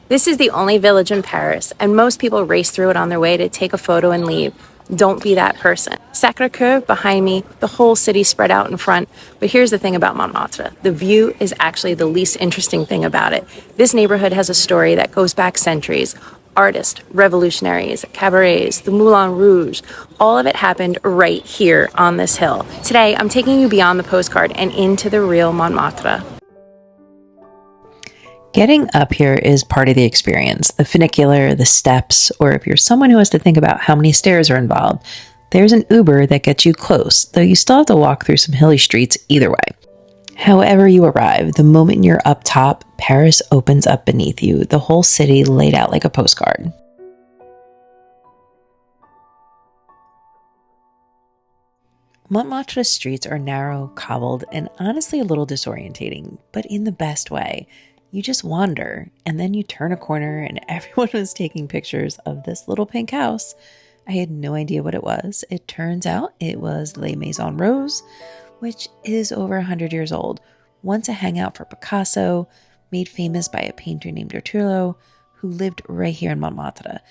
This is the only village in Paris, and most people race through it on their way to take a photo and leave. Don't be that person. Sacré-Cœur behind me, the whole city spread out in front. But here's the thing about Montmartre. The view is actually the least interesting thing about it. This neighborhood has a story that goes back centuries. Artists, revolutionaries, cabarets, the Moulin Rouge, all of it happened right here on this hill. Today, I'm taking you beyond the postcard and into the real Montmartre. Getting up here is part of the experience. The funicular, the steps, or if you're someone who has to think about how many stairs are involved, there's an Uber that gets you close, though you still have to walk through some hilly streets either way. However you arrive, the moment you're up top, Paris opens up beneath you, the whole city laid out like a postcard. Montmartre's streets are narrow, cobbled, and honestly a little disorientating, but in the best way. You just wander, and then you turn a corner, and everyone was taking pictures of this little pink house. I had no idea what it was. It turns out it was La Maison Rose, which is over 100 years old. Once a hangout for Picasso, made famous by a painter named Gelato, who lived right here in Montmartre.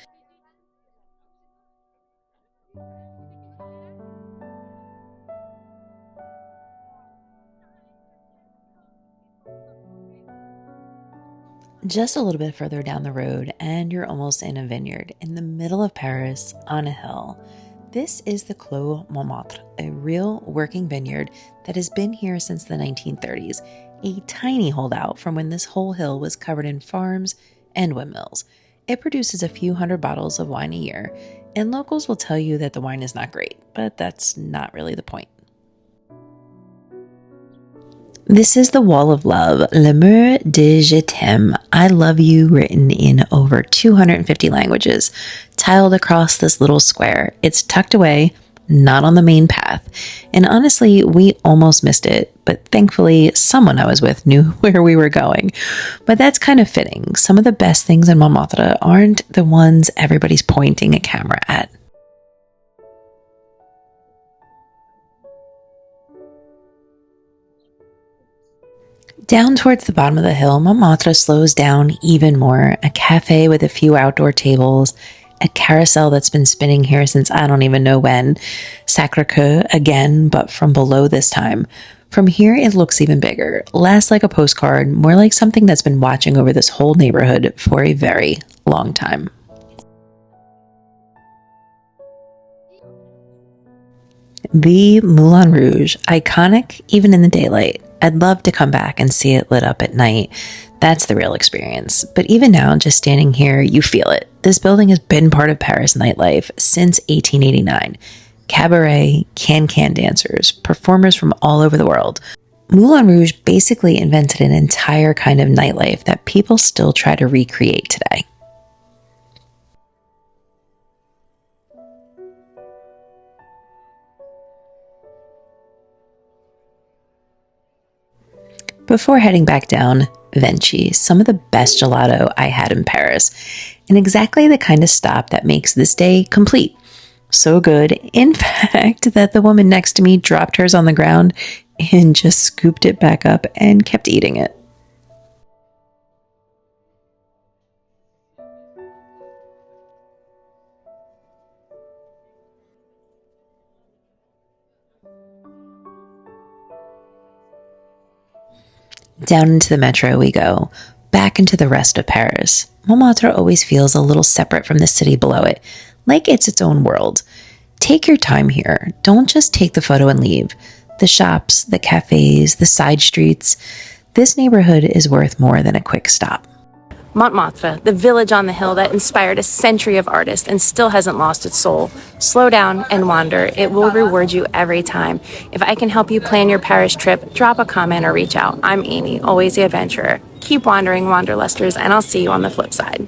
Just a little bit further down the road, and you're almost in a vineyard in the middle of Paris on a hill. This is the Clos Montmartre, a real working vineyard that has been here since the 1930s, a tiny holdout from when this whole hill was covered in farms and windmills. It produces a few hundred bottles of wine a year, and locals will tell you that the wine is not great, but that's not really the point. This is the Wall of Love, Le Mur de Je t'aime, I love you, written in over 250 languages, tiled across this little square. It's tucked away, not on the main path. And honestly, we almost missed it, but thankfully someone I was with knew where we were going. But that's kind of fitting. Some of the best things in Montmartre aren't the ones everybody's pointing a camera at. Down towards the bottom of the hill, Montmartre slows down even more. A cafe with a few outdoor tables, a carousel that's been spinning here since I don't even know when. Sacré-Cœur again, but from below this time. From here, it looks even bigger. Less like a postcard, more like something that's been watching over this whole neighborhood for a very long time. The Moulin Rouge, iconic even in the daylight. I'd love to come back and see it lit up at night. That's the real experience. But even now, just standing here, you feel it. This building has been part of Paris nightlife since 1889. Cabaret, can-can dancers, performers from all over the world. Moulin Rouge basically invented an entire kind of nightlife that people still try to recreate today. Before heading back down, Venchi, some of the best gelato I had in Paris, and exactly the kind of stop that makes this day complete. So good, in fact, that the woman next to me dropped hers on the ground and just scooped it back up and kept eating it. Down into the metro we go, back into the rest of Paris. Montmartre always feels a little separate from the city below it, like it's its own world. Take your time here. Don't just take the photo and leave. The shops, the cafes, the side streets. This neighborhood is worth more than a quick stop. Montmartre, the village on the hill that inspired a century of artists and still hasn't lost its soul. Slow down and wander. It will reward you every time. If I can help you plan your Paris trip, drop a comment or reach out. I'm Amy, always the adventurer. Keep wandering, wanderlusters, and I'll see you on the flip side.